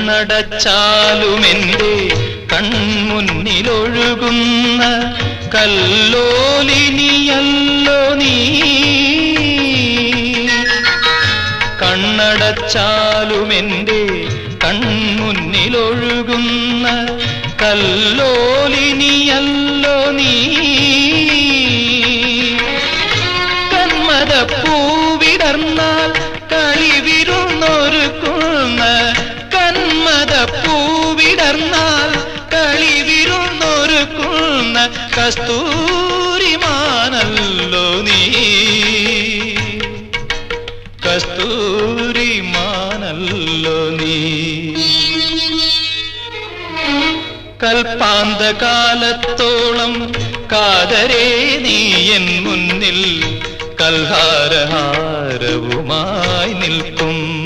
കണ്ണടച്ചാലുമെന്റെ കൺമുന്നിലൊഴുകുന്ന കല്ലോലിനിയല്ലോ നീ. കണ്ണടച്ചാലുമെന്റെ കൺമുന്നിലൊഴുകുന്ന കല്ലോലിനിയല്ലോ നീ. കന്മദപ്പൂവിടർന്നാൽ കളിവിരുന്നൊരുക്കുന്ന കന്മദപ്പൂവിടർന്നാൽ കളിവിരുന്നൊരുക്കുന്ന കസ്തൂരിമാനല്ലോ നീ. കസ്തൂരിമാനല്ലോ നീ. കൽപ്പാന്തകാലത്തോളം കാതരേ നീ എൻ മുന്നിൽ കൽഹാരഹാരവുമായി നിൽക്കും.